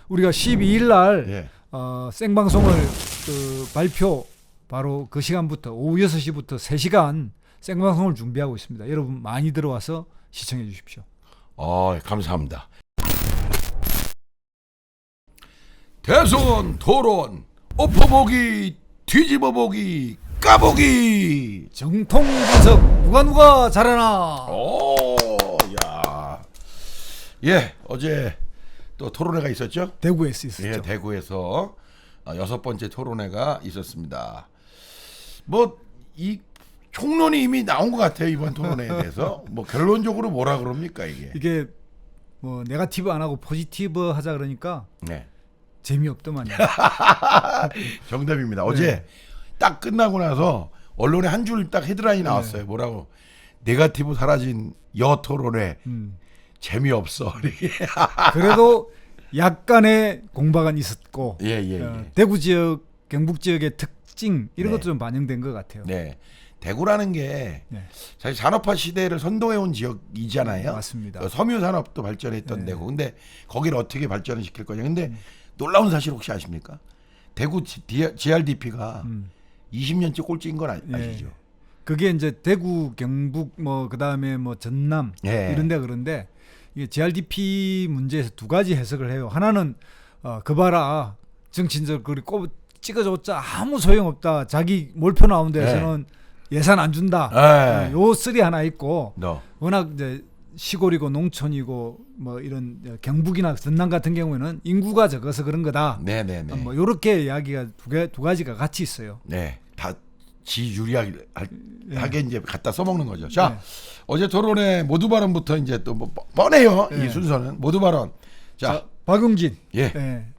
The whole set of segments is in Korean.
우리가 12일 날 예. 생방송을 발표 바로 그 시간부터 오후 6시부터 3시간 생방송을 준비하고 있습니다. 여러분 많이 들어와서 시청해 주십시오. 감사합니다. 대선 토론 엎어보기 뒤집어보기 까보기. 정통 분석 누가 잘하나. 야. 예, 어제 또 토론회가 있었죠? 대구에서 있었죠. 예, 대구에서 6번째 토론회가 있었습니다. 뭐 이 총론이 이미 나온 것 같아요, 이번 토론회에 대해서. 뭐 결론적으로 뭐라 그럽니까 이게? 이게 뭐 네거티브 안 하고 포지티브 하자 그러니까 네. 재미없더만요. 정답입니다. 어제 딱 끝나고 나서 언론에 한 줄 딱 헤드라인이 나왔어요. 뭐라고? 네거티브 사라진 여토론회 재미없어. 그래도 약간의 공방은 있었고 예. 대구 지역, 경북 지역의 특징 이런 네. 것도 좀 반영된 것 같아요. 네. 대구라는 게 사실 산업화 시대를 선도해온 지역이잖아요. 맞습니다. 섬유 산업도 발전했던 데고. 근데 거기를 어떻게 발전을 시킬 거냐. 근데 놀라운 사실 혹시 아십니까? 대구 GRDP가 20년째 꼴찌인 건 아시죠? 그게 이제 대구, 경북 뭐 그다음에 뭐 전남 이런 데 그런데 이게 GRDP 문제에서 두 가지 해석을 해요. 하나는 그 봐라. 정치인들 그리 꼽 찍어줬자 아무 소용없다. 자기 몰표 나온 데에서는 예산 안 준다. 요 쓰리 하나 있고 워낙 이제 시골이고 농촌이고 뭐 이런 경북이나 전남 같은 경우에는 인구가 적어서 그런 거다. 네네네. 뭐 이렇게 이야기가 두 가지가 같이 있어요. 네, 다 지유리하게 이제 갖다 써먹는 거죠. 자, 어제 토론회 모두 발언부터 이제 또 뭐 뻔해요. 이 순서는 모두 발언. 자, 박용진.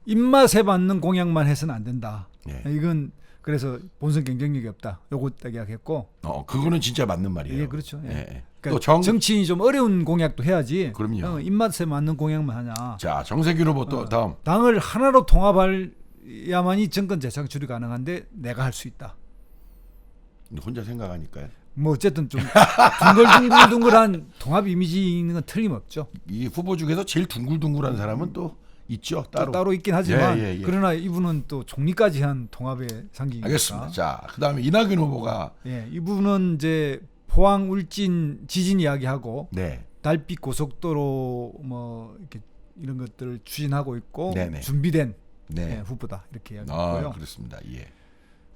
입맛에 맞는 공약만 해서는 안 된다. 이건 그래서 본선 경쟁력이 없다. 요거 딱 이야기했고. 그거는 진짜 맞는 말이에요. 예, 그렇죠. 그러니까 또 정치인이 좀 어려운 공약도 해야지. 그럼요. 입맛에 맞는 공약만 하냐. 자, 정세균 후보 또 다음. 당을 하나로 통합해야만이 정권 재창출이 가능한데 내가 할 수 있다. 혼자 생각하니까요. 뭐 어쨌든 좀 둥글둥글한 통합 이미지 있는 건 틀림없죠. 이 후보 중에서 제일 둥글둥글한 사람은 또 있죠. 따로 있긴 하지만 예. 그러나 이분은 또 총리까지 한 통합의 상징이니까. 알겠습니다. 자, 그다음에 이낙연 후보가 이분은 이제 포항 울진 지진 이야기하고 네. 달빛 고속도로 뭐 이렇게 이런 것들을 추진하고 있고 네네. 준비된 네. 후보다 이렇게 이야기했고요. 그렇습니다. 예.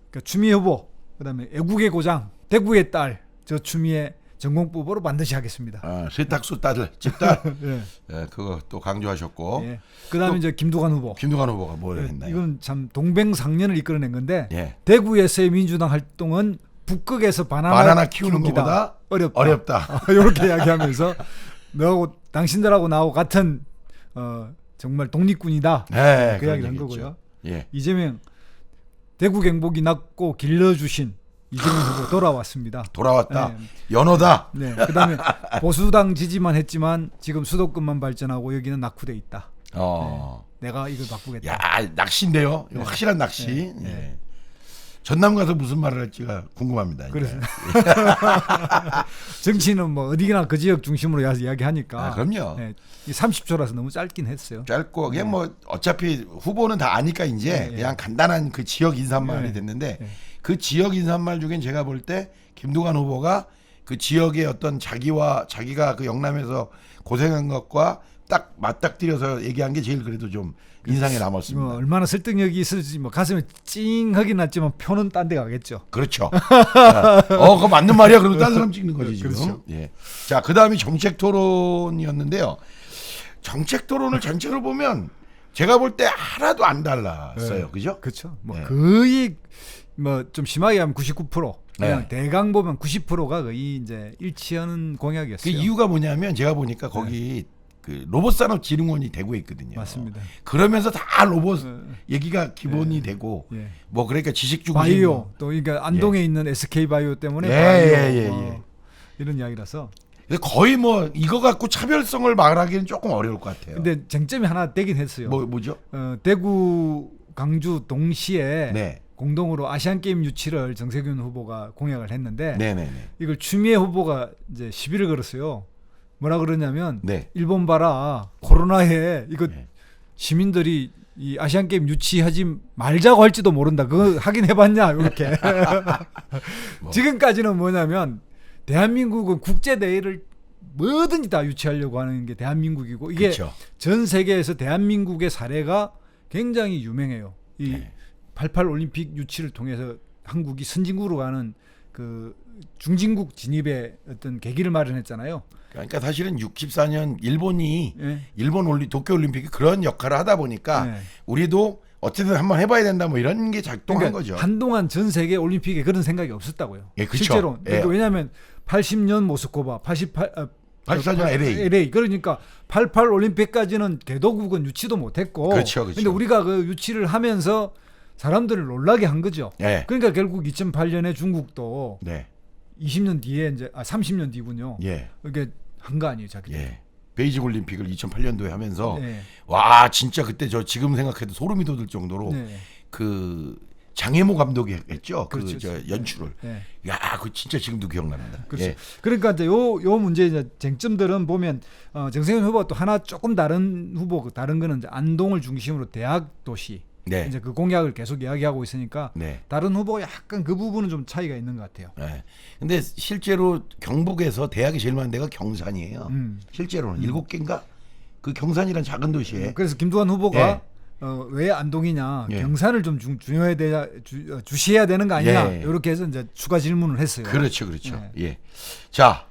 그러니까 추미애 후보, 그다음에 애국의 고장 대구의 딸 저 추미애 전공법으로 반드시 하겠습니다. 세탁소 딸들 집딸 예. 그거 또 강조하셨고. 그다음에 이제 김두관 후보. 김두관 후보가 뭘 했나요? 이건 참 동병상련을 이끌어낸 건데 예. 대구에서의 민주당 활동은 북극에서 바나나 키우는 것보다 어렵다. 이렇게 이야기하면서 너하고 당신들하고 나하고 같은 정말 독립군이다. 그 이야기를 한 거고요. 예. 이재명 대구 경북이 낳고 길러주신 이재명 후보 돌아왔습니다. 돌아왔다. 연호다. 네. 그다음에 보수당 지지만 했지만 지금 수도권만 발전하고 여기는 낙후돼 있다. 내가 이걸 바꾸겠다. 야, 낚시인데요. 이거 확실한 낚시. 전남 가서 무슨 말을 할지가 궁금합니다. 그래서 정치는 뭐 어디나 그 지역 중심으로 이야기하니까. 그럼요. 30초라서 너무 짧긴 했어요. 짧고 그냥 뭐 어차피 후보는 다 아니까 이제 그냥 간단한 그 지역 인사말이 됐는데 그 지역 인사말 중엔 제가 볼 때 김두관 후보가 그 지역의 어떤 자기가 그 영남에서 고생한 것과 딱 맞닥뜨려서 얘기한 게 제일 그래도 좀 인상에 남았습니다. 뭐 얼마나 설득력이 있을지 뭐 가슴에 찡하긴 났지만 표는 딴 데 가겠죠. 그렇죠. 그거 맞는 말이야. 그러면 딴 사람 찍는 거지 지금. 그렇죠. 예. 자, 그다음이 정책 토론이었는데요. 정책 토론을 전체로 보면 제가 볼 때 하나도 안 달랐어요. 그죠? 그렇죠. 뭐 거의 뭐 좀 심하게 하면 99%, 그냥 대강 보면 90%가 거의 이제 일치하는 공약이었어요. 그 이유가 뭐냐면 제가 보니까 거기 그 로봇산업진흥원이 대구에 있거든요. 맞습니다. 그러면서 다 로봇 얘기가 기본이 되고 뭐 그러니까 지식 중심 바이오 또 그러니까 안동에 있는 SK 바이오 때문에 바이오 이런 이야기라서 거의 뭐 이거 갖고 차별성을 말하기는 조금 어려울 것 같아요. 근데 쟁점이 하나 되긴 했어요. 뭐죠? 대구 강주 동시에 공동으로 아시안 게임 유치를 정세균 후보가 공약을 했는데 이걸 추미애 후보가 이제 시비를 걸었어요. 뭐라 그러냐면 일본 봐라 코로나에 이거 시민들이 이 아시안 게임 유치하지 말자고 할지도 모른다. 그거 하긴 해봤냐 이렇게. 뭐. 지금까지는 뭐냐면 대한민국은 국제 대회를 뭐든지 다 유치하려고 하는 게 대한민국이고 이게 그쵸. 전 세계에서 대한민국의 사례가 굉장히 유명해요. 이 네. 88 올림픽 유치를 통해서 한국이 선진국으로 가는 그 중진국 진입의 어떤 계기를 마련했잖아요. 그러니까 사실은 64년 일본이 예. 일본 도쿄 올림픽이 그런 역할을 하다 보니까 네. 우리도 어쨌든 한번 해봐야 된다 뭐 이런 게 작동한 그러니까 거죠. 한동안 전 세계 올림픽에 그런 생각이 없었다고요. 예, 그쵸. 실제로. 예. 그러니까 왜냐하면 80년 모스크바, 84년 LA. 그러니까 88 올림픽까지는 개도국은 유치도 못했고. 그렇죠, 그렇죠. 근데 우리가 그 유치를 하면서 사람들을 놀라게 한 거죠. 예. 그러니까 결국 2008년에 중국도 네. 20년 뒤에 이제 30년 뒤군요. 예. 이게 한 거 아니에요, 자기. 예. 베이징 올림픽을 2008년도에 하면서 네. 와 진짜 그때 저 지금 생각해도 소름이 돋을 정도로 네. 그 장혜모 감독이 했죠. 그렇죠. 그 저 연출을. 네. 야, 그 진짜 지금도 기억납니다. 그렇죠. 예. 그러니까 이제 요 문제 이제 쟁점들은 보면 정세현 후보가 또 하나 조금 다른 후보 다른 거는 이제 안동을 중심으로 대학 도시 네. 이제 그 공약을 계속 이야기하고 있으니까 네. 다른 후보가 약간 그 부분은 좀 차이가 있는 것 같아요. 네. 근데 실제로 경북에서 대학이 제일 많은 데가 경산이에요. 실제로는 7개인가? 그 경산이란 작은 도시에 그래서 김두관 후보가 예. 왜 안동이냐 예. 경산을 좀 중요해야 주시해야 되는 거 아니냐 예. 이렇게 해서 이제 추가 질문을 했어요. 그렇죠. 예. 자,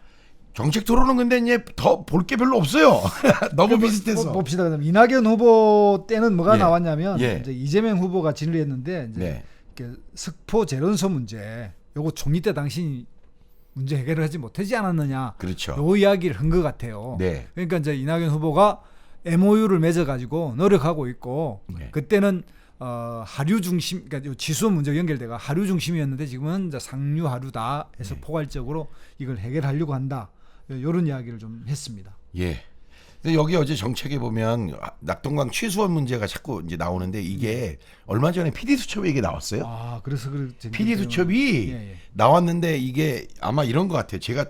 정책 토론은 근데 이제 더 볼 게 별로 없어요. 너무 비슷해서. 봅시다. 그럼 이낙연 후보 때는 뭐가 예. 나왔냐면 예. 이제 이재명 후보가 진리했는데 이제 네. 이렇게 석포 재론소 문제 요거 총리 때 당신이 문제 해결을 하지 못하지 않았느냐 그렇죠. 요 이야기를 한 것 같아요. 네. 그러니까 이제 이낙연 후보가 MOU를 맺어가지고 노력하고 있고 네. 그때는 하류 중심, 그러니까 요 지수 문제가 연결돼가 하류 중심이었는데 지금은 이제 상류 하류다 해서 네. 포괄적으로 이걸 해결하려고 한다. 이런 이야기를 좀 했습니다. 예. 근데 여기 어제 정책에 보면 낙동강 취수원 문제가 자꾸 이제 나오는데 이게 얼마 전에 PD 수첩에 이게 나왔어요. 아, 그래서 PD 수첩이 예. 나왔는데 이게 아마 이런 것 같아요. 제가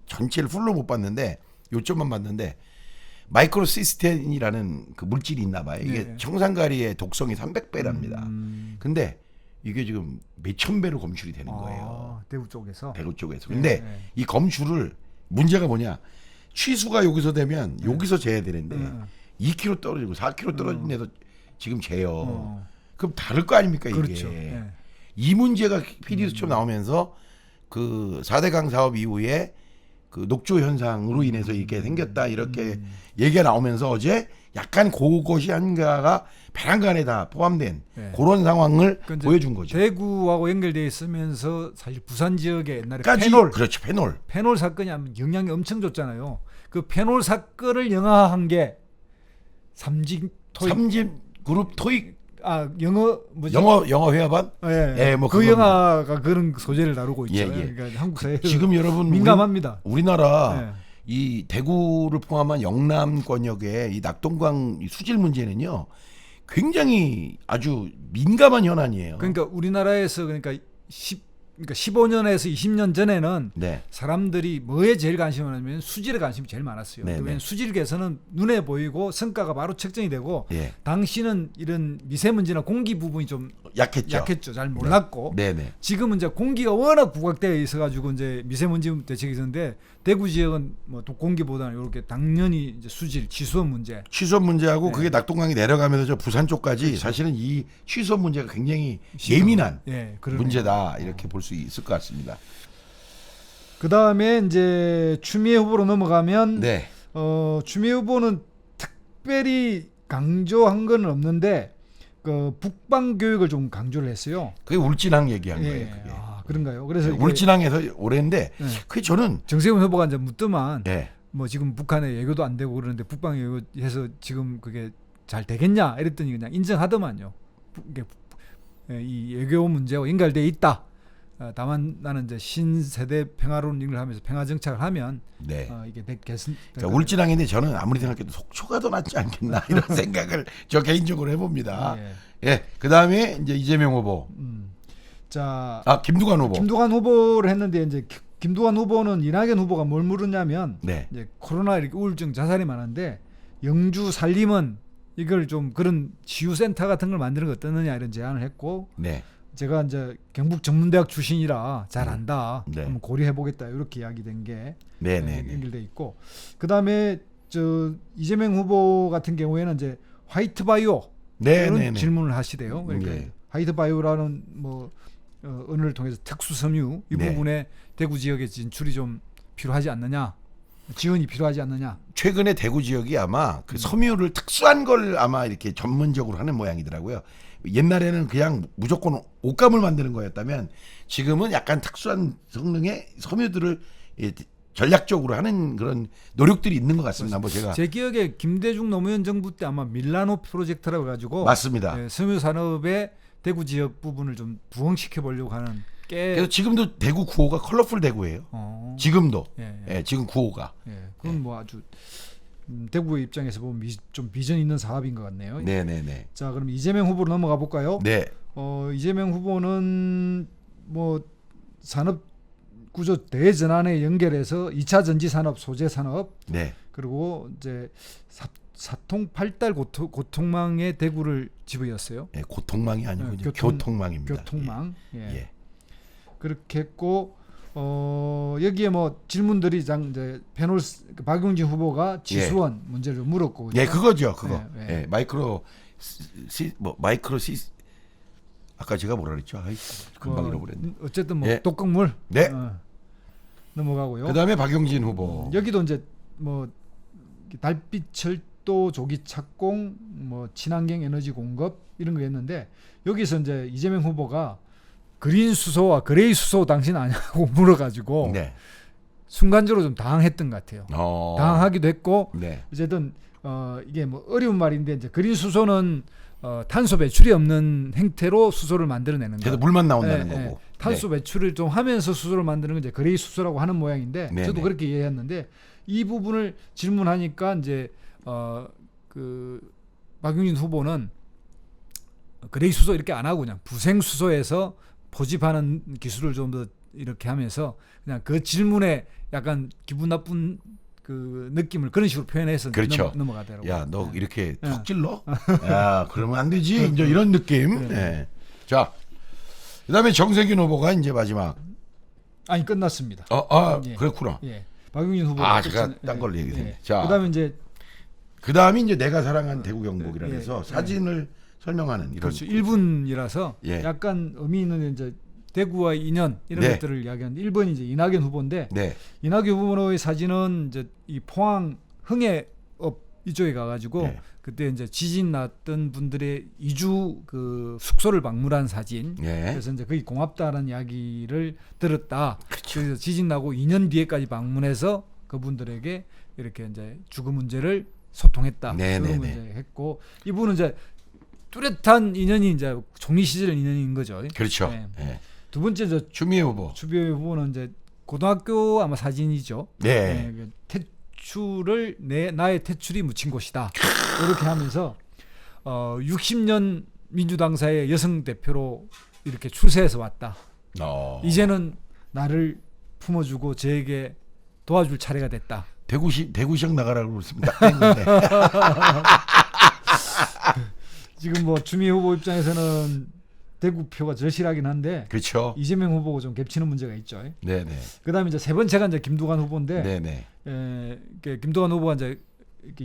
전체를 풀로 못 봤는데 요점만 봤는데 마이크로 시스텐이라는 그 물질이 있나 봐요. 이게 예. 청산가리의 독성이 300배랍니다. 근데 이게 지금 몇천 배로 검출이 되는 거예요. 대구 쪽에서. 대구 쪽에서. 근데 예. 이 검출을 문제가 뭐냐? 취수가 여기서 되면 여기서 재야 되는데 2km 떨어지고 4km 떨어진 데서 지금 재요. 그럼 다를 거 아닙니까 이게? 그렇죠. 예. 이 문제가 PD 수첩 나오면서 그 4대강 사업 이후에 그 녹조 현상으로 인해서 이렇게 생겼다 이렇게 얘기가 나오면서 어제 약간 그것이 한가가 배란간에 다 포함된 네. 그런 상황을 그러니까 보여준 거죠. 대구하고 연결되어 있으면서 사실 부산 지역에 옛날에 까지 그렇죠. 페놀 사건이 영향이 엄청 줬잖아요. 그 페놀 사건을 영화한 게 삼진 그룹 토익 영어 뭐지? 영어 회화반? 예, 뭐 그 영화가 그런 소재를 다루고 있죠. 예. 그러니까 한국 사회 지금 여러분 민감합니다. 우리나라 예. 이 대구를 포함한 영남권역의 이 낙동강 수질 문제는요 굉장히 아주 민감한 현안이에요. 그러니까 우리나라에서 그러니까 15년에서 20년 전에는 네. 사람들이 뭐에 제일 관심을 하냐면 수질에 관심이 제일 많았어요. 네, 왜냐하면 수질 개선은 눈에 보이고 성과가 바로 측정이 되고 예. 당시는 이런 미세먼지나 공기 부분이 좀 약했죠. 잘 몰랐고 네네. 지금은 이제 공기가 워낙 부각되어 있어가지고 이제 미세먼지 대책이 있었는데 대구 지역은 뭐 공기보다는 이렇게 당연히 이제 수질 취수원 문제. 취수원 문제하고 네. 그게 낙동강이 내려가면서 저 부산 쪽까지 그렇죠. 사실은 이 취수원 문제가 굉장히 예민한 그러네요. 문제다 이렇게 볼 수 있을 것 같습니다. 그 다음에 이제 추미애 후보로 넘어가면 네. 추미애 후보는 특별히 강조한 건 없는데 그 북방 교육을 좀 강조를 했어요. 그게 울진항 얘기한 예. 거예요. 그게. 그런가요? 그래서 이게 울진항에서 오래인데 네. 그게 저는 정세훈 후보가 이제 묻더만 네. 뭐 지금 북한에 외교도 안 되고 그러는데 북방 외교해서 지금 그게 잘 되겠냐 이랬더니 그냥 인정하더만요. 이 외교 문제와 연결돼 있다. 다만 나는 이제 신세대 평화론을 하면서 평화 정착을 하면 네. 이게 개선. 자, 울진항인데 저는 아무리 생각해도 속초가 더 낫지 않겠나 이런 생각을 저 개인적으로 해봅니다. 예. 그 다음에 이제 이재명 후보. 자, 김두관 후보. 김두관 후보를 했는데 이제 김두관 후보는 이낙연 후보가 뭘 물었냐면 네. 이제 코로나 이렇게 우울증 자살이 많은데 영주 살림은 이걸 좀 그런 치유센터 같은 걸 만드는 거 어떠느냐 이런 제안을 했고 네. 제가 이제 경북 전문대학 출신이라 잘 안다. 네. 한번 고려해 보겠다. 이렇게 이야기된 게 네네네. 연결돼 있고 그다음에 저 이재명 후보 같은 경우에는 이제 화이트 바이오 이런 네네네. 질문을 하시대요. 그러니까 네. 화이트 바이오라는 뭐 언어를 통해서 특수 섬유 이 네. 부분에 대구 지역에 진출이 좀 필요하지 않느냐, 지원이 필요하지 않느냐. 최근에 대구 지역이 아마 그 섬유를 특수한 걸 아마 이렇게 전문적으로 하는 모양이더라고요. 옛날에는 그냥 무조건 옷감을 만드는 거였다면 지금은 약간 특수한 성능의 섬유들을 전략적으로 하는 그런 노력들이 있는 것 같습니다. 뭐 제가 제 기억에 김대중 노무현 정부 때 아마 밀라노 프로젝트라고 해가지고 맞습니다. 섬유 산업의 대구 지역 부분을 좀 부흥시켜 보려고 하는 꽤. 그래서 지금도 대구 9호가 컬러풀 대구예요. 지금도 지금 9호가. 그건 뭐 아주 대구의 입장에서 보면 좀 비전 있는 사업인 것 같네요. 네네네. 자, 그럼 이재명 후보로 넘어가 볼까요? 네. 이재명 후보는 뭐 산업 구조 대전환에 연결해서 2차 전지 산업, 소재 산업, 네. 그리고 이제 사통팔달 고통망의 대구를 집어였어요. 네, 고통망이 아니고 교통망입니다. 교통망. 예. 그렇게 했고 여기에 뭐 질문들이 이제 패널 박용진 후보가 지수원 문제를 물었고. 예, 그거죠. 그거. 예. 마이크로 아까 제가 뭐라 그랬죠? 금방 잃어버렸네. 어쨌든 뭐 독극물. 네. 넘어가고요. 그다음에 박용진 후보. 여기도 이제 뭐 달빛 철도 조기 착공, 뭐 친환경 에너지 공급 이런 거 했는데 여기서 이제 이재명 후보가 그린 수소와 그레이 수소 당신 아냐고 물어가지고 순간적으로 좀 당황했던 것 같아요. 당황하기도 했고 어쨌든 이게 뭐 어려운 말인데 이제 그린 수소는 탄소 배출이 없는 형태로 수소를 만들어내는 거. 그래서 물만 나온다는 거고. 탄소 배출을 좀 하면서 수소를 만드는 건 이제 그레이 수소라고 하는 모양인데 저도 그렇게 이해했는데 이 부분을 질문하니까 이제 그 박용진 후보는 그레이 수소 이렇게 안 하고 그냥 부생 수소에서 포집하는 기술을 좀 더 이렇게 하면서 그냥 그 질문에 약간 기분 나쁜 그 느낌을 그런 식으로 표현해서 그렇죠. 넘어가더라고요. 야, 너 이렇게 툭 찔러? 야, 그러면 안 되지. 이제 이런 느낌. 자, 그다음에 정세균 후보가 이제 마지막. 아니 끝났습니다. 그렇구나. 박용진 후보. 제가 딴 걸 얘기했네. 자, 그다음에 이제 내가 사랑한 대구 경북이라 해서 사진을 설명하는 이런. 그렇죠. 1분이라서 약간 의미 있는 이제 대구와 인연 이런 것들을 이야기하는데 1번이 이제 이낙연 후보인데 이낙연 후보의 사진은 이제 이 포항 흥해읍 이쪽에 가가지고 그때 이제 지진 났던 분들의 이주 그 숙소를 방문한 사진. 그래서 이제 거기 고맙다라는 이야기를 들었다. 그래서 지진 나고 2년 뒤에까지 방문해서 그분들에게 이렇게 이제 주거 문제를 소통했다. 그런 문제 했고 이분은 이제 뚜렷한 인연이 이제 총리 시절 인연인 거죠. 그렇죠. 두 번째 저 추미애 후보는 이제 고등학교 아마 사진이죠. 태출을 나의 태출이 묻힌 곳이다. 이렇게 하면서 60년 민주당사의 여성 대표로 이렇게 출세해서 왔다. 이제는 나를 품어주고 저에게 도와줄 차례가 됐다. 대구시장 나가라고 그랬습니다. 지금 뭐 추미애 후보 입장에서는 대구표가 절실하긴 한데 그렇죠. 이재명 후보가 좀 겹치는 문제가 있죠. 그다음에 이제 세 번째가 이제 김두관 후보인데 김두관 후보가 이제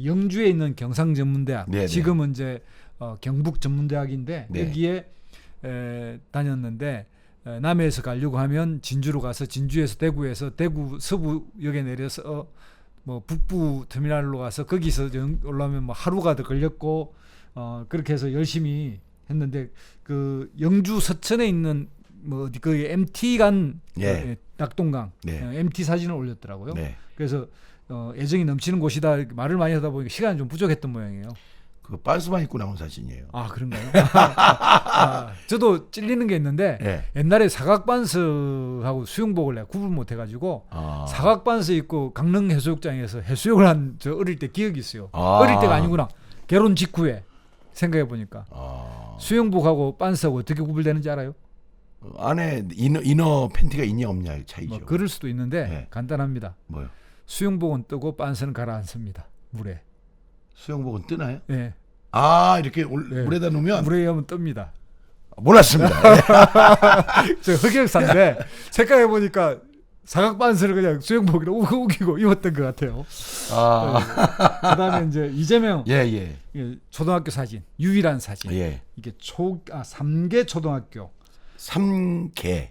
영주에 있는 경상전문대학 지금은 이제 경북 전문대학인데 여기에 다녔는데 남해에서 가려고 하면 진주로 가서 진주에서 대구에서 대구 서부역에 내려서 뭐 북부 터미널로 가서 거기서 올라오면 뭐 하루가 더 걸렸고 그렇게 해서 열심히 했는데 그 영주 서천에 있는 뭐 어디 그 MT 간 낙동강 MT 사진을 올렸더라고요. 그래서 애정이 넘치는 곳이다 말을 많이 하다 보니까 시간이 좀 부족했던 모양이에요. 그 빤스만 입고 나온 사진이에요. 그런가요? 저도 찔리는 게 있는데 옛날에 사각반스하고 수영복을 내가 구분 못 해가지고 사각반스 입고 강릉 해수욕장에서 해수욕을 한 저 어릴 때 기억이 있어요. 어릴 때가 아니구나. 결혼 직후에 생각해 보니까 수영복하고 반스하고 어떻게 구분되는지 알아요? 안에 이너 팬티가 있냐 없냐 차이죠. 뭐 그럴 수도 있는데 간단합니다. 뭐요? 수영복은 뜨고 반스는 가라앉습니다. 물에. 수영복은 뜨나요? 네. 아 이렇게 네. 물에다 놓으면 물에 하면 뜹니다. 몰랐습니다. 저 흑역사인데 생각해 보니까 사각 반스를 그냥 수영복으로 우기고 입었던 것 같아요. 그다음에 이제 이재명 예. 초등학교 사진 유일한 사진. 예. 이게 3개 초등학교. 3개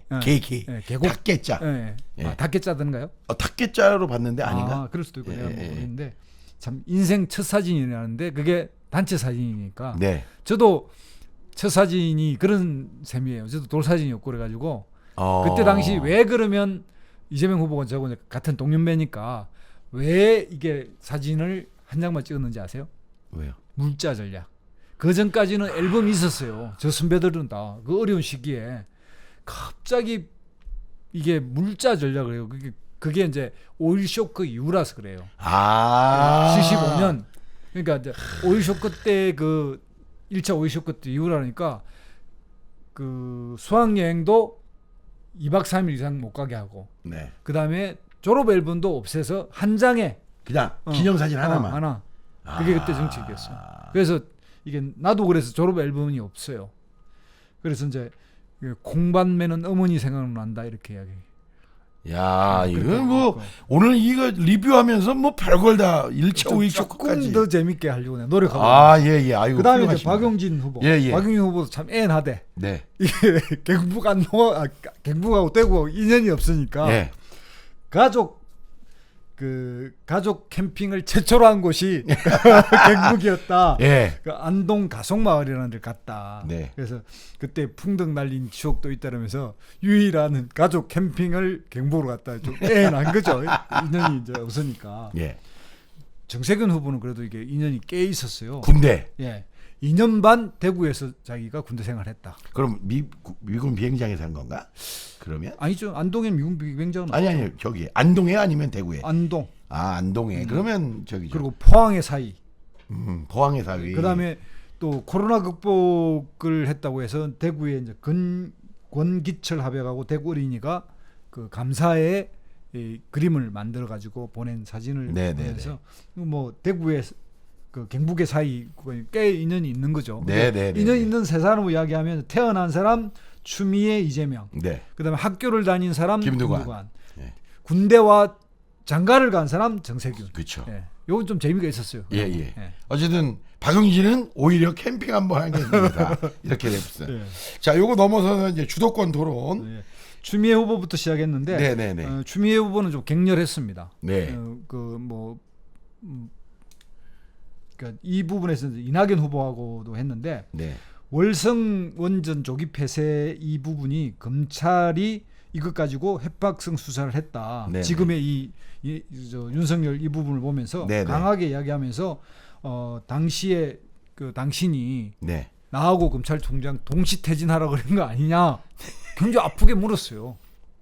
계곡 닭개자. 예. 닭개자든가요? 닭개자로 봤는데 아닌가? 그럴 수도 있고 예, 내가 예. 모르겠는데 참 인생 첫 사진이라는데 그게 단체 사진이니까. 네. 저도 첫 사진이 그런 셈이에요. 저도 돌 사진이었고 그래가지고 그때 당시 왜 그러면 이재명 후보가 저하고 이제 같은 동년배니까 왜 이게 사진을 한 장만 찍었는지 아세요? 왜요? 물자 전략. 그 전까지는 앨범이 있었어요. 저 선배들은 다 그 어려운 시기에 갑자기 이게 물자 전략을 해요. 그게 이제 오일 쇼크 이후라서 그래요. 75년. 그러니까 이제 오일 쇼크 때 그 1차 오일 쇼크 때 이후라니까 그 수학 여행도 2박 3일 이상 못 가게 하고. 네. 그다음에 졸업 앨범도 없애서 한 장에 그냥 기념사진 하나만. 하나. 그게 그때 정책이었어요. 그래서 이게 나도 그래서 졸업 앨범이 없어요. 그래서 이제 공반매는 어머니 생각난다 이렇게 이야기. 야, 이거 뭐 오늘 이거 리뷰하면서 뭐 별걸 다 1차 우익 쇼크까지. 조금 더 재밌게 하려고 노력하고. 예. 아이고. 그다음에 이제 훌륭하십니다. 박용진 후보. 예. 박용진 후보도 참 애Н하대. 네. 이게 경북하고 대구하고 인연이 없으니까 가족 캠핑을 최초로 한 곳이 경북이었다. 예. 그 안동 가속마을이라는 데를 갔다. 네. 그래서 그때 풍덩 날린 추억도 있다면서 유일한 가족 캠핑을 경북으로 갔다. 좀 애한 거죠. 인연이 이제 없으니까. 예. 정세균 후보는 그래도 이게 인연이 꽤 있었어요. 군대. 예. 2년 반 대구에서 자기가 군대 생활했다. 그럼 미군 비행장에서 한 건가? 그러면? 아니죠. 안동에 미군 비행장은 아니 저기 안동에 아니면 대구에? 안동. 안동에. 그러면 저기 그리고 포항의 사이. 포항의 사위. 그다음에 또 코로나 극복을 했다고 해서 대구에 이제 권기철 합역하고 대구 어린이가 그 감사의 이 그림을 만들어 가지고 보낸 사진을 보내서 뭐 대구에 그 경북의 사이 꽤 인연이 있는 거죠. 인연 있는 세 사람을 이야기하면 태어난 사람 추미애 이재명. 네. 그다음에 학교를 다닌 사람 김두관. 네. 군대와 장가를 간 사람 정세균. 그렇죠. 예. 요건 좀 재미가 있었어요. 예. 어쨌든 박용진은 오히려 캠핑 한번 한 게 있습니다. 이렇게 됐어요. 예. 자, 요거 넘어서는 이제 주도권 토론. 예. 추미애 후보부터 시작했는데 네네네. 추미애 후보는 좀 격렬했습니다. 네. 그러니까 이 부분에서 이낙연 후보하고도 했는데 네. 월성 원전 조기 폐쇄 이 부분이 검찰이 이것 가지고 협박성 수사를 했다. 네네. 지금의 윤석열 이 부분을 보면서 네네. 강하게 이야기하면서 당시에 그 당신이 네. 나하고 검찰총장 동시 퇴진하라고 그런 거 아니냐 굉장히 아프게 물었어요.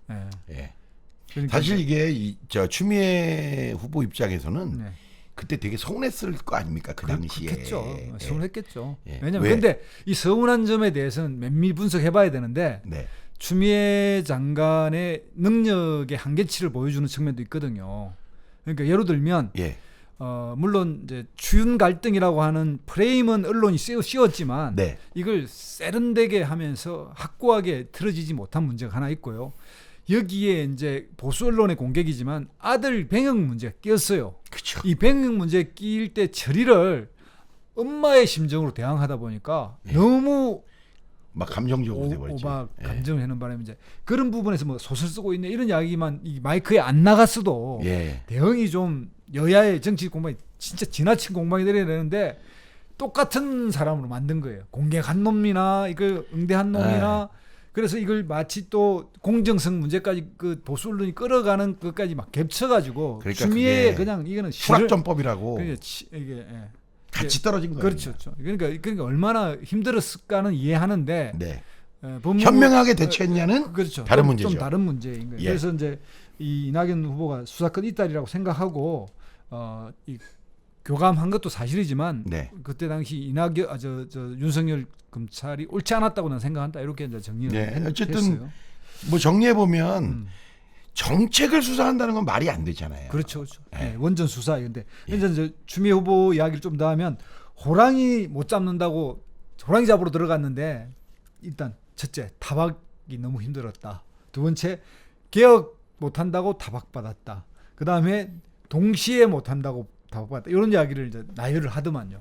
네. 예. 그러니까 사실 이게 저 추미애 후보 입장에서는 네. 그때 되게 서운했을 거 아닙니까 그 당시에. 그렇겠죠. 서운했겠죠. 예. 왜냐면 왜? 근데 이 서운한 점에 대해서는 면밀히 분석해봐야 되는데 네. 추미애 장관의 능력의 한계치를 보여주는 측면도 있거든요. 그러니까 예로 들면 예. 물론 이제 추윤 갈등이라고 하는 프레임은 언론이 씌웠지만 네. 이걸 세련되게 하면서 확고하게 틀어지지 못한 문제가 하나 있고요. 여기에 이제 보수 언론의 공격이지만 아들 병역 문제가 끼었어요. 그렇죠. 이 병역 문제에 끼일 때 처리를 엄마의 심정으로 대항하다 보니까 예. 너무 막 감정적으로 돼버렸죠. 오박 예. 감정을 하는 바람에 이제 그런 부분에서 뭐 소설 쓰고 있네 이런 이야기만 이 마이크에 안 나갔어도 예. 대응이 좀 여야의 정치 공방이 진짜 지나친 공방이 되어야 되는데 똑같은 사람으로 만든 거예요. 공격한 놈이나 이걸 응대한 놈이나 그래서 이걸 마치 또 공정성 문제까지 그 보수 언론이 끌어가는 것까지 막 겹쳐가지고 그러니까 추미애 그냥 이거는 수락전법이라고 이게 같이 떨어진 거예요. 그렇죠. 그러니까 얼마나 힘들었을까는 이해하는데 네. 법무부, 현명하게 대처했냐는 그렇죠. 다른 좀 문제죠. 다른 문제인 거예요. 예. 그래서 이제 이 이낙연 후보가 수사권 이탈이라고 생각하고 이 교감한 것도 사실이지만 네. 그때 당시 이낙연 저 윤석열 검찰이 옳지 않았다고 는 생각한다 이렇게 이제 정리를 네. 어쨌든 했어요. 뭐 정리해 보면 정책을 수사한다는 건 말이 안 되잖아요. 그렇죠. 네. 네, 원전 수사. 근데 이제 추미애 후보 이야기를 좀 더 하면 호랑이 못 잡는다고 호랑이 잡으러 들어갔는데 일단 첫째 타박이 너무 힘들었다. 두 번째 개혁 못한다고 타박받았다. 그 다음에 동시에 못한다고 타박받았다. 이런 이야기를 이제 나열을 하더만요.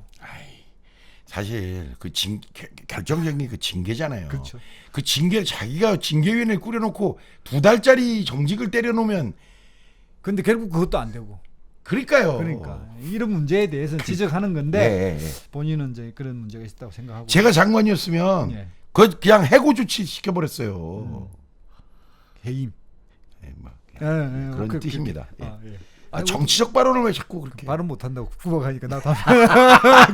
사실 그 결정적인 그 징계잖아요. 그렇죠. 그 징계를 자기가 징계위원회 꾸려놓고 2달짜리 정직을 때려놓으면 근데 결국 그것도 안 되고. 그러니까요. 그러니까 이런 문제에 대해서는 지적하는 건데 본인은 이제 그런 문제가 있다고 생각하고. 제가 장관이었으면 그냥 해고 조치 시켜버렸어요. 해임. 그런 뜻입니다. 정치적 발언을 왜 자꾸 그렇게 발언 못한다고 구박하니까 나 다음에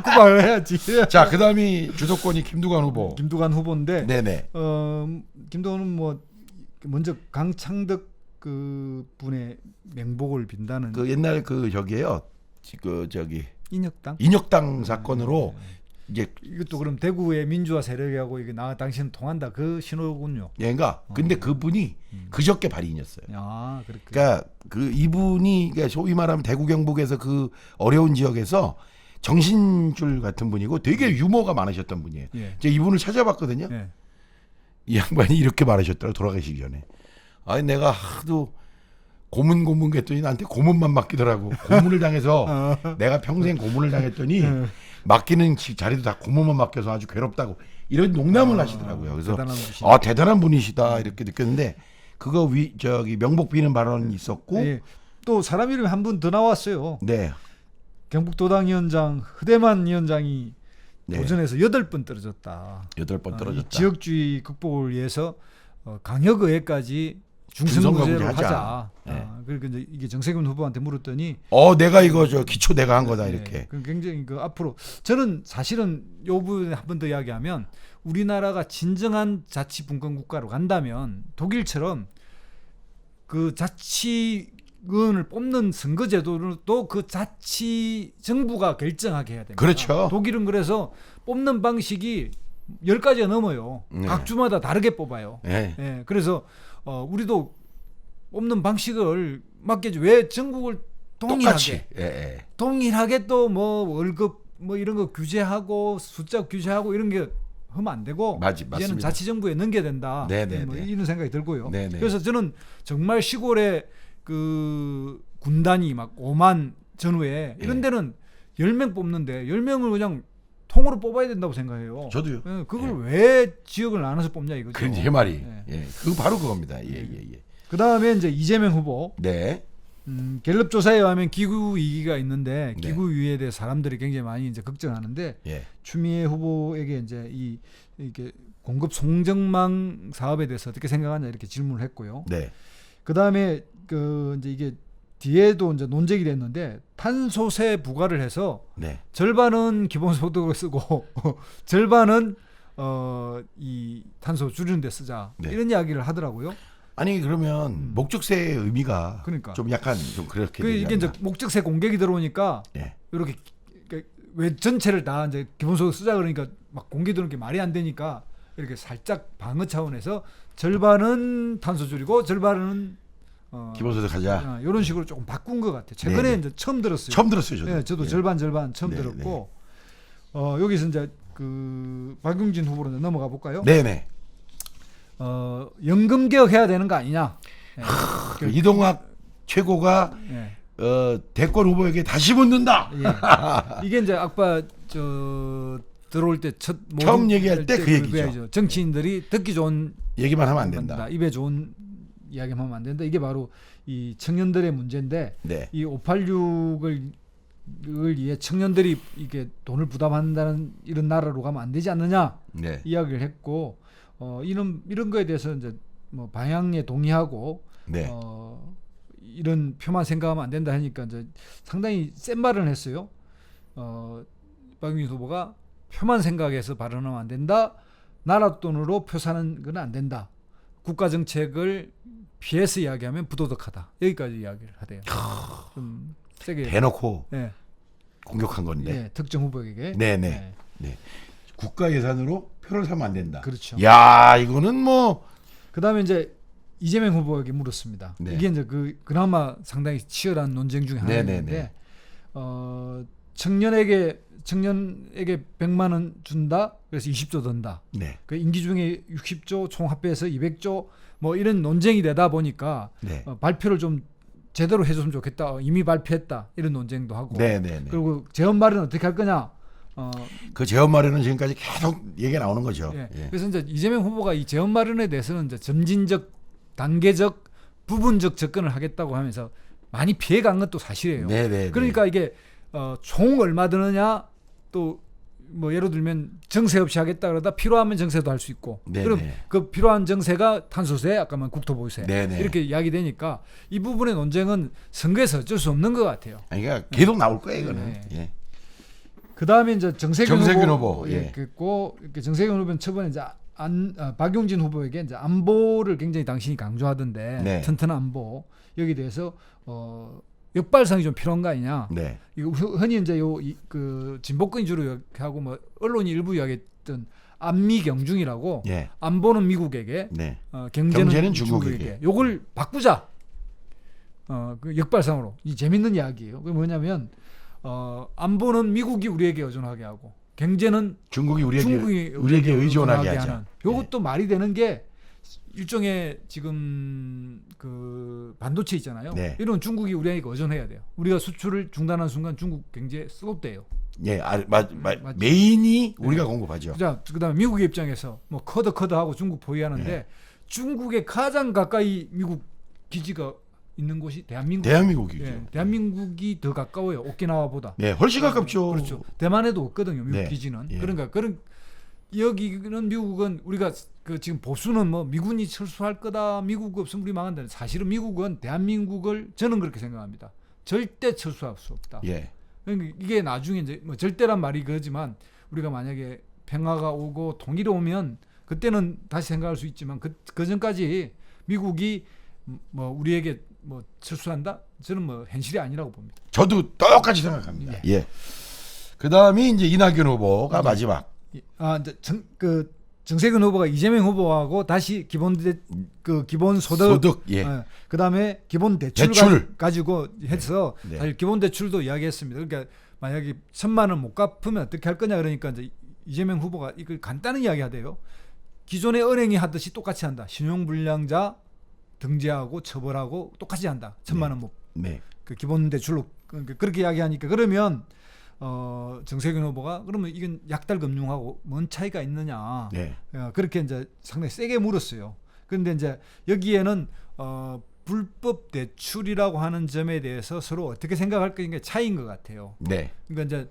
구박을 해야지. 자, 그다음이 주도권이 김두관 후보. 김두관 후보인데, 네네. 김두관은 뭐 먼저 강창덕 그 분의 명복을 빈다는 그 옛날 그 저기에요. 그 저기 인혁당 사건으로 이제 이것도 그럼 대구의 민주화 세력하고 이게 나 당신은 통한다 그 신호군요. 얘가 근데 그분이 그저께 발인이었어요. 아, 그렇게. 그러니까 그 이분이 그러니까 소위 말하면 대구 경북에서 그 어려운 지역에서 정신줄 같은 분이고 되게 유머가 많으셨던 분이에요. 제가 이분을 찾아봤거든요. 이 양반이 이렇게 말하셨더라고 돌아가시기 전에. 아니 내가 하도 고문 했더니 나한테 고문만 맡기더라고. 고문을 당해서 내가 평생 고문을 당했더니 맡기는 자리도 다 고문만 맡겨서 아주 괴롭다고 이런 농담을 하시더라고요. 그래서 대단한 분이시다 이렇게 느꼈는데 그거 저기 명복 비는 발언이 있었고 또 사람 이름이 한 분 더 나왔어요. 네. 경북도당위원장 흐대만 위원장이 도전해서 8번 떨어졌다. 8번 떨어졌다. 지역주의 극복을 위해서 강력의회까지 중선거제로 하자. 그러니까 이제 이게 정세균 후보한테 물었더니 내가 이거 저 기초 내가 한 거다 이렇게. 굉장히 그 앞으로 저는 사실은 요 부분에 한 번 더 이야기하면 우리나라가 진정한 자치분권 국가로 간다면 독일처럼 그 자치의원을 뽑는 선거제도도 그 자치 정부가 결정하게 해야 됩니다. 그렇죠. 독일은 그래서 뽑는 방식이 10가지가 넘어요. 각 주마다 다르게 뽑아요. 그래서 우리도 뽑는 방식을 맡겨줘. 왜 전국을 동일하게 동일하게 또 뭐 월급 뭐 이런 거 규제하고 숫자 규제하고 이런 게 하면 안 되고 이제는 자치정부에 넘겨야 된다. 뭐 이런 생각이 들고요. 그래서 저는 정말 시골에 그 군단이 막 5만 전후에 이런 데는 10명 뽑는데 10명을 그냥 통으로 뽑아야 된다고 생각해요. 저도요. 그걸 왜 지역을 나눠서 뽑냐 이거죠. 그 제 말이. 그거 바로 그겁니다. 그 다음에 이제 이재명 후보. 갤럽 조사에 의하면 기후 위기가 있는데 기후 위기에 대해 사람들이 굉장히 많이 이제 걱정하는데 추미애 후보에게 이제 이게 공급 송정망 사업에 대해서 어떻게 생각하냐 이렇게 질문을 했고요. 그 다음에 그 이제 이게 뒤에도 이제 논쟁이 됐는데 탄소세 부과를 해서 절반은 기본소득을 쓰고 절반은 이 탄소 줄이는 데 쓰자 이런 이야기를 하더라고요. 아니 그러면 목적세의 의미가 좀 약간 좀 그렇게 이게 이제 목적세 공격이 들어오니까 이렇게 왜 전체를 다 이제 기본소득 쓰자 그러니까 막 공개 들어오는 게 말이 안 되니까 이렇게 살짝 방어 차원에서 절반은 탄소 줄이고 절반은 기본소득 하자. 이런 식으로 조금 바꾼 것 같아요. 최근에 이제 처음 들었어요. 처음 들었어요, 저도. 저도 절반 처음 들었고 여기서 이제 그 박용진 후보로 넘어가 볼까요? 네네. 연금 개혁해야 되는 거 아니냐? 이동학 최고가 대권 후보에게 다시 묻는다. 이게 이제 아까 들어올 때 처음 얘기할 때 그 얘기죠. 정치인들이 듣기 좋은 얘기만 하면 안 된다. 입에 좋은 이야기만 하면 안 된다. 이게 바로 이 청년들의 문제인데 이 586을 위해 청년들이 이게 돈을 부담한다는 이런 나라로 가면 안 되지 않느냐 이야기를 했고 이런 거에 대해서 이제 뭐 방향에 동의하고 이런 표만 생각하면 안 된다 하니까 이제 상당히 센 말을 했어요. 박용진 후보가 표만 생각해서 발언하면 안 된다. 나라 돈으로 표 사는 건 안 된다. 국가 정책을 피해서 이야기하면 부도덕하다. 여기까지 이야기를 하대요. 좀 세게 대놓고 공격한 건데. 특정 후보에게. 네네. 국가 예산으로 표를 사면 안 된다. 그렇죠. 야, 이거는 뭐. 그다음에 이제 이재명 후보에게 물었습니다. 이게 이제 그나마 상당히 치열한 논쟁 중에 하나인데 청년에게 100만 원 준다. 그래서 20조 든다. 네. 그 임기 중에 60조 총 합해서 200조 뭐 이런 논쟁이 되다 보니까 네. 발표를 좀 제대로 해줬으면 좋겠다. 이미 발표했다. 이런 논쟁도 하고. 네, 네, 네. 그리고 재원 마련 어떻게 할 거냐. 그 재원 마련은 지금까지 계속 얘기가 나오는 거죠. 예. 예. 그래서 이제 이재명 후보가 이 재원 마련에 대해서는 이제 점진적, 단계적, 부분적 접근을 하겠다고 하면서 많이 피해간 것도 사실이에요. 네, 네, 그러니까 네. 이게 총 얼마 드느냐, 또 뭐 예를 들면 정세 없이 하겠다 그러다 필요하면 정세도 할 수 있고. 네, 그럼 네. 그 필요한 정세가 탄소세, 아까 말 국토보유세 네, 네. 이렇게 이야기되니까 이 부분의 논쟁은 선거에서 어쩔 수 없는 것 같아요. 아니, 그러니까 계속 나올 거예요, 이거는. 네. 예. 그 다음에 이제 정세균 후보, 예, 예. 그랬고 이렇게 정세균 후보는 처번에 이제 박용진 후보에게 이제 안보를 굉장히 당신이 강조하던데 네. 튼튼한 안보 여기 대해서 역발상이 좀 필요한 거 아니냐. 네. 이거 흔히 이제 그 진보권이 주로 이야기하고 뭐 언론이 일부 이야기했던 안미 경중이라고 예. 안보는 미국에게 네. 경제는 중국에게. 중국에게 요걸 바꾸자. 그 역발상으로 이 재밌는 이야기예요. 그게 뭐냐면 안보는 미국이 우리에게 의존하게 하고 경제는 중국이 중국이 우리에게 의존하게 하자. 이것도 말이 되는 게 일종의 지금 그 반도체 있잖아요. 네. 이런 중국이 우리에게 의존해야 돼요. 우리가 수출을 중단한 순간 중국 경제에 스톱돼요. 예, 맞죠. 메인이 우리가 공급하죠. 자, 그다음에 미국의 입장에서 뭐 커드하고 중국 보유하는데 네. 중국에 가장 가까이 미국 기지가 있는 곳이 대한민국이죠. 예, 대한민국이 더 가까워요. 오키나와보다. 네, 훨씬 가깝죠. 그렇죠. 대만에도 없거든요. 미국 네. 기지는. 예. 그러니까 여기는 미국은 우리가 그 지금 보수는 뭐 미군이 철수할 거다. 미국 없으면 우리 망한다. 사실은 미국은 대한민국을 저는 그렇게 생각합니다. 절대 철수할 수 없다. 예. 그러니까 이게 나중에 이제 뭐 절대란 말이 그거지만 우리가 만약에 평화가 오고 통일이 오면 그때는 다시 생각할 수 있지만 그 전까지 미국이 뭐 우리에게 뭐 철수한다? 저는 뭐 현실이 아니라고 봅니다. 저도 똑같이 생각합니다. 예. 그다음에 이제 이낙연 후보가 마지막. 이제 정세균 후보가 이재명 후보하고 다시 기본 소득, 예. 그다음에 기본 대출 가지고 해서 네. 사실 기본 대출도 이야기했습니다. 그러니까 만약에 1,000만 원 못 갚으면 어떻게 할 거냐 그러니까 이제 이재명 후보가 이걸 간단히 이야기하대요. 기존의 은행이 하듯이 똑같이 한다. 신용불량자 등재하고 처벌하고 똑같이 한다. 1,000만 원 못. 네. 그 기본 대출로 그렇게 이야기하니까 그러면 정세균 후보가 그러면 이건 약달 금융하고 뭔 차이가 있느냐. 네. 그렇게 이제 상당히 세게 물었어요. 그런데 이제 여기에는 불법 대출이라고 하는 점에 대해서 서로 어떻게 생각할 거인 차이인 것 같아요. 네. 그러니까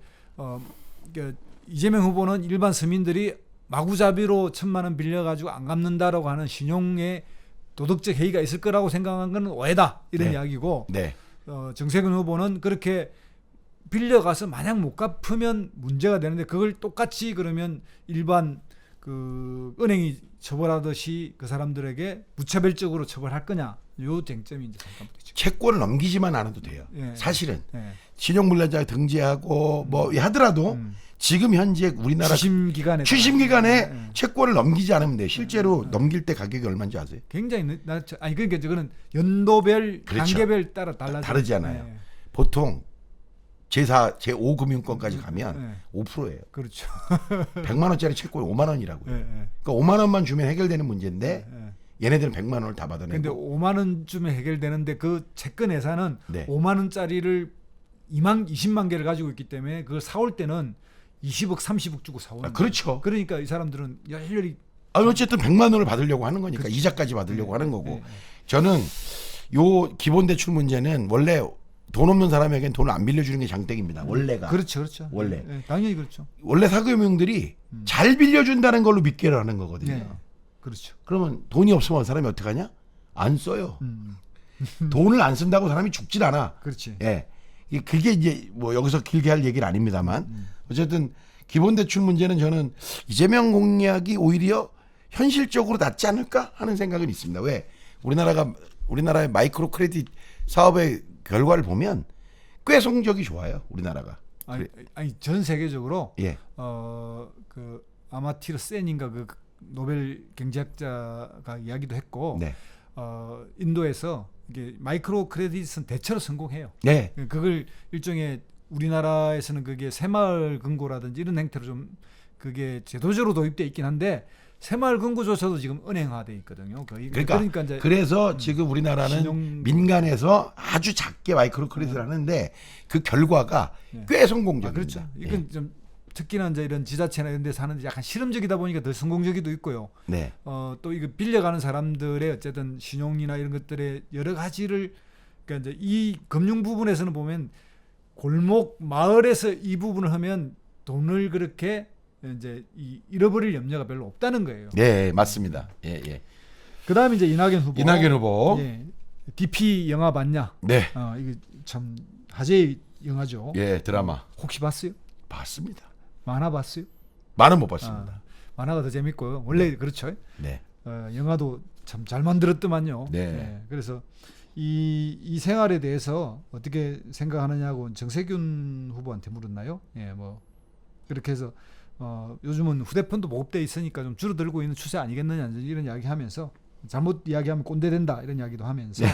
이제 이재명 후보는 일반 서민들이 마구잡이로 1,000만 원 빌려가지고 안 갚는다라고 하는 신용의 도덕적 해이가 있을 거라고 생각한 건 오해다 이런 네. 이야기고 네. 정세균 후보는 그렇게 빌려가서 만약 못 갚으면 문제가 되는데 그걸 똑같이 그러면 일반 그 은행이 처벌하듯이 그 사람들에게 무차별적으로 처벌할 거냐 요 쟁점이 이제 잠깐 부딪히죠. 채권을 넘기지만 않아도 돼요. 예. 사실은 예. 신용불량자 등재하고 뭐 하더라도 지금 현재 우리나라 추심 기간에 채권을 넘기지 않으면 돼요. 실제로 넘길 때 가격이 얼마인지 아세요? 굉장히 아니 그러니까 저거는 연도별 그렇죠. 단계별 따라 다르잖아요. 예. 보통 제4, 제5 금융권까지 가면 5%예요. 그렇죠. 100만 원짜리 채권이 5만 원이라고요. 예, 예. 그러니까 5만 원만 주면 해결되는 문제인데 예. 얘네들은 100만 원을 다 받아내고. 근데 5만 원쯤에 해결되는데 그 채권 회사는 네. 5만 원짜리를 20만 개를 가지고 있기 때문에 그걸 사올 때는 20억, 30억 주고 사오는 그렇죠. 그러니까 이 사람들은 열렬히 어쨌든 100만 원을 받으려고 하는 거니까 그렇죠. 이자까지 받으려고 하는 거고. 네. 저는 요 기본 대출 문제는 원래 돈 없는 사람에겐 돈을 안 빌려주는 게 장땡입니다. 원래가. 그렇죠. 원래. 예, 당연히 그렇죠. 원래 사금융들이 잘 빌려준다는 걸로 믿기를 하는 거거든요. 예. 그렇죠. 그러면 돈이 없으면 사람이 어떻게 하냐? 안 써요. 돈을 안 쓴다고 사람이 죽질 않아. 그렇지. 예. 그게 이제 뭐 여기서 길게 할 얘기는 아닙니다만 어쨌든 기본 대출 문제는 저는 이재명 공약이 오히려 현실적으로 낫지 않을까 하는 생각은 있습니다. 왜? 우리나라의 마이크로 크레딧 사업의 결과를 보면 꽤 성적이 좋아요. 우리나라가. 아니 전 세계적으로 예. 그 아마티르 센인가 그 노벨 경제학자가 이야기도 했고 네. 인도에서 이게 마이크로 크레딧은 대체로 성공해요. 네. 그걸 일종의 우리나라에서는 그게 새마을 금고라든지 이런 행태로 좀 그게 제도적으로 도입돼 있긴 한데 새마을 금고조차도 지금 은행화돼 있거든요. 그러니까 이제 그래서 지금 우리나라는 민간에서 아주 작게 마이크로 크레딧을 하는데 그 결과가 꽤 성공적입니다. 그렇죠. 이건 좀 특히나 이제 이런 지자체나 이런 데서 하는 약간 실험적이다 보니까 더 성공적이도 있고요. 네. 또 이거 빌려가는 사람들의 어쨌든 신용이나 이런 것들의 여러 가지를 그러니까 이제 이 금융 부분에서는 보면 골목 마을에서 이 부분을 하면 돈을 그렇게 이제 잃어버릴 염려가 별로 없다는 거예요. 네, 맞습니다. 예, 예. 그다음에 이제 이낙연 후보. 이낙연 후보. 예. DP 영화 봤냐? 네. 이게 참 화제의 영화죠. 예, 드라마. 혹시 봤어요? 봤습니다. 만화 봤어요? 만화는 못 봤습니다. 만화가 더 재밌고요. 원래 그렇죠. 네. 영화도 참 잘 만들었더만요. 네. 네. 그래서 이 생활에 대해서 어떻게 생각하느냐고 정세균 후보한테 물었나요? 예, 뭐 그렇게 해서 요즘은 휴대폰도 보급돼 있으니까 좀 줄어들고 있는 추세 아니겠느냐 이런 이야기하면서 잘못 이야기하면 꼰대 된다 이런 이야기도 하면서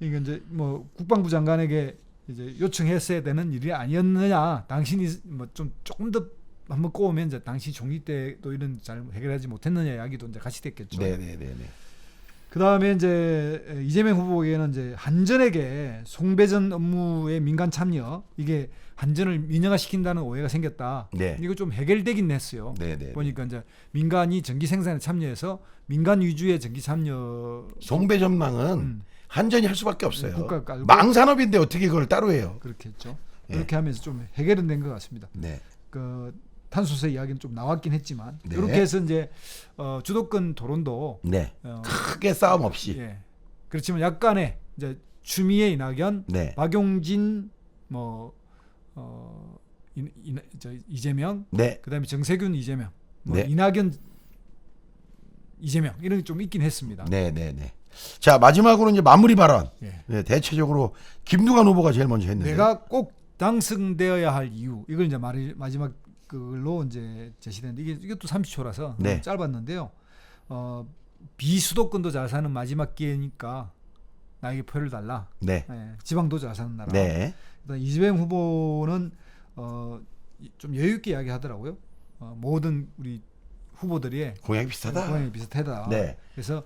이게 이제 뭐 국방부 장관에게 이제 요청했어야 되는 일이 아니었느냐. 당신이 뭐 좀 조금 더 한번 꼬우면 이제 당시 총리 때도 이런 잘 해결하지 못했느냐 이야기도 이제 같이 됐겠죠. 네, 네, 네, 네. 그다음에 이제 이재명 후보에게는 이제 한전에게 송배전 업무의 민간 참여 이게 한전을 민영화시킨다는 오해가 생겼다. 네. 이거 좀 해결되긴 했어요. 네, 네. 보니까 이제 민간이 전기 생산에 참여해서 민간 위주의 전기 참여. 송배전망은 한전이 할 수밖에 없어요. 국가 깔고. 망산업인데 어떻게 그걸 따로 해요? 그렇겠죠. 네. 그렇게 하면서 좀 해결은 된 것 같습니다. 네. 그 탄소세 이야기는 좀 나왔긴 했지만 네. 이렇게 해서 이제 주도권 토론도 네. 크게 싸움 없이. 예. 그렇지만 약간의 이제 추미애 이낙연, 네. 박용진 이재명, 네. 그다음에 정세균 이재명, 네. 이낙연 이재명 이런 게 좀 있긴 했습니다. 네, 네, 네. 자, 마지막으로 이제 마무리 발언. 예. 네, 대체적으로 김두관 후보가 제일 먼저 했는데. 내가 꼭 당선되어야 할 이유 이걸 이제 마지막 그걸로 이제 제시되는데 이것도 30초라서 네. 짧았는데요. 비수도권도 잘 사는 마지막 기회니까 나에게 표를 달라. 네. 예, 지방도 잘 사는 나라. 네. 그다음 이재명 후보는 좀 여유 있게 이야기하더라고요. 모든 우리 후보들이 공약이 비슷하다. 공약이 비슷하다. 네. 그래서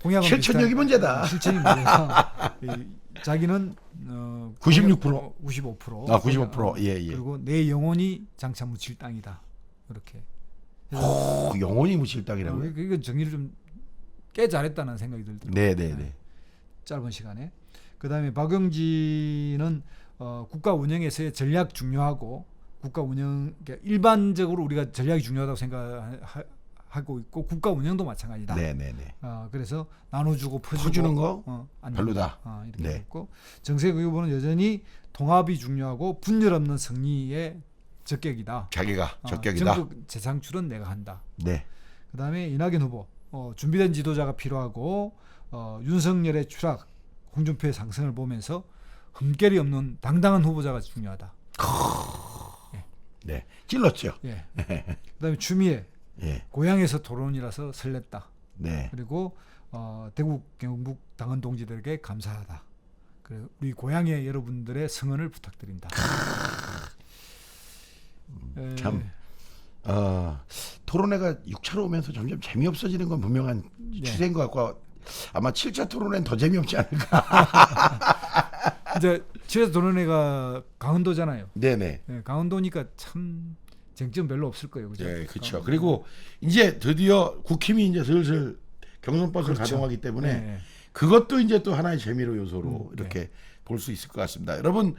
공약은 실천력이 문제다. 실천이 문제다. 자기는 96%. 95%. 아, 95%. 예, 예. 그리고 내 영혼이 장차 묻힐 땅이다. 이렇게. 영혼이 묻힐 땅이라고요? 이거 정리를 좀 꽤 잘했다는 생각이 들더라고요. 네, 네, 네. 짧은 시간에. 그다음에 박용진은 국가 운영에서의 전략 중요하고 국가 운영 그러니까 일반적으로 우리가 전략이 중요하다고 생각하고 있고 국가 운영도 마찬가지다. 네, 네, 네. 그래서 나눠주고 퍼주는 거 안 별로다. 이렇게 네. 했고 정세균 후보는 여전히 통합이 중요하고 분열 없는 승리의 적격이다. 자기가 적격이다. 정부 재창출은 내가 한다. 네. 그다음에 이낙연 후보 준비된 지도자가 필요하고 윤석열의 추락, 홍준표의 상승을 보면서 흠결이 없는 당당한 후보자가 중요하다. 네. 찔렀죠. 예. 그다음에 추미애 예. 고향에서 토론이라서 설렜다. 네. 그리고 대구 경북 당원 동지들에게 감사하다. 그리고 우리 고향의 여러분들의 성원을 부탁드린다. 참 토론회가 6차로 오면서 점점 재미없어지는 건 분명한 추세인 것 같고 아마 7차 토론회는 더 재미없지 않을까. 이제 7차 토론회가 강원도잖아요. 네네. 네, 강원도니까 참 쟁점 별로 없을 거예요. 그죠? 네, 그렇죠. 그리고 이제 드디어 국힘이 이제 슬슬 경선버스를 그렇죠. 가동하기 때문에 네. 그것도 이제 또 하나의 재미로 요소로 이렇게 네. 볼 수 있을 것 같습니다. 여러분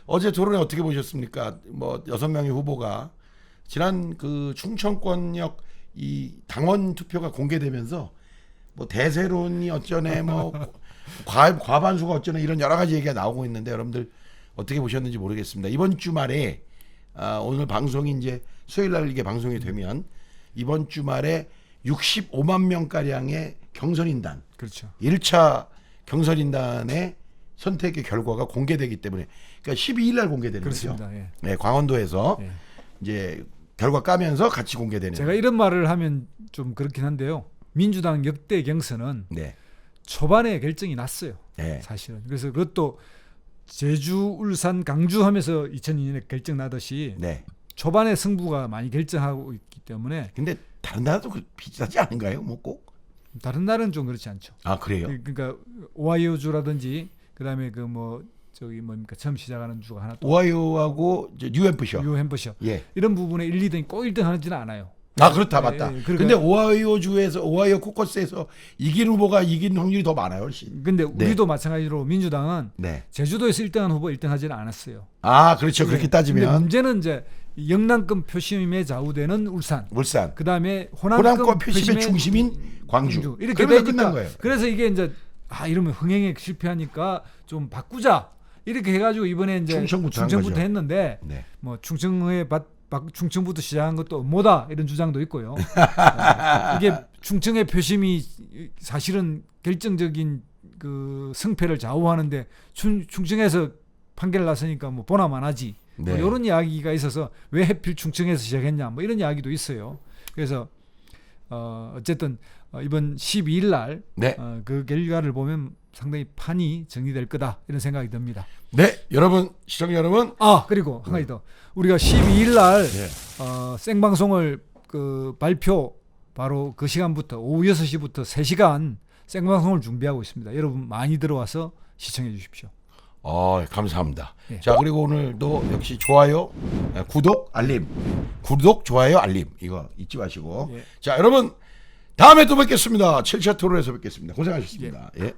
어제 토론회 어떻게 보셨습니까? 뭐 6명의 후보가 지난 그 충청권역 이 당원 투표가 공개되면서 뭐 대세론이 어쩌네 뭐 과반수가 어쩌네 이런 여러 가지 얘기가 나오고 있는데 여러분들 어떻게 보셨는지 모르겠습니다. 이번 주말에 오늘 방송이 이제 수요일 날 이게 방송이 되면 이번 주말에 65만 명가량의 경선인단 그렇죠. 1차 1차 경선인단의 선택의 결과가 공개되기 때문에 그러니까 12일 날 공개되는 그렇습니다. 거죠. 예. 네, 강원도에서 예. 이제 결과 까면서 같이 공개되는. 제가 이런 말을 하면 좀 그렇긴 한데요. 민주당 역대 경선은 네. 초반에 결정이 났어요. 네. 사실은. 그래서 그것도 제주, 울산, 강주 하면서 2002년에 결정 나듯이 네. 초반에 승부가 많이 결정하고 있기 때문에 근데 다른 나라도 비슷하지 않은가요? 뭐 꼭? 다른 나라는 좀 그렇지 않죠. 아 그래요? 그러니까 오하이오주라든지 그다음에 그 뭐 저기 뭡니까 처음 시작하는 주가 하나 또 오하이오하고 이제 뉴햄프셔. 뉴햄퍼셔 예. 이런 부분에 1, 2등이 꼭 1등 하지는 않아요. 아 그렇다 맞다. 그러니까- 근데 오하이오 주에서 오하이오 코커스에서 이긴 후보가 이긴 확률이 더 많아요, 훨씬. 근데 네. 우리도 마찬가지로 민주당은 네. 제주도에서 1등한 후보 1등 하지는 않았어요. 아 그렇죠. 그렇게 근데 따지면 문제는 이제 영남권 표심에 좌우되는 울산, 울산, 그다음에 호남권 호남권 표심의 중심인 광주. 이렇게 그러면 되니까 끝난 거예요. 그래서 이게 이제 이러면 흥행에 실패하니까 좀 바꾸자 이렇게 해가지고 이번에 이제 충청부터 한 거죠. 했는데 네. 뭐 충청부터 시작한 것도 음모다 이런 주장도 있고요. 이게 충청의 표심이 사실은 결정적인 그 승패를 좌우하는데 충청에서 판결을 났으니까 뭐 보나마나지 네. 뭐 이런 이야기가 있어서 왜 하필 충청에서 시작했냐 뭐 이런 이야기도 있어요. 그래서 어쨌든 이번 12일 날 네. 그 결과를 보면 상당히 판이 정리될 거다 이런 생각이 듭니다. 네, 여러분 시청자 여러분. 그리고 한 가지 더 우리가 12일 날 네. 생방송을 그 발표 바로 그 시간부터 오후 6시부터 3시간 생방송을 준비하고 있습니다. 여러분 많이 들어와서 시청해 주십시오. 감사합니다. 예. 자, 그리고 오늘도 역시 좋아요, 구독, 알림. 구독, 좋아요, 알림. 이거 잊지 마시고. 예. 자, 여러분 다음에 또 뵙겠습니다. 7차 토론에서 뵙겠습니다. 고생하셨습니다. 예.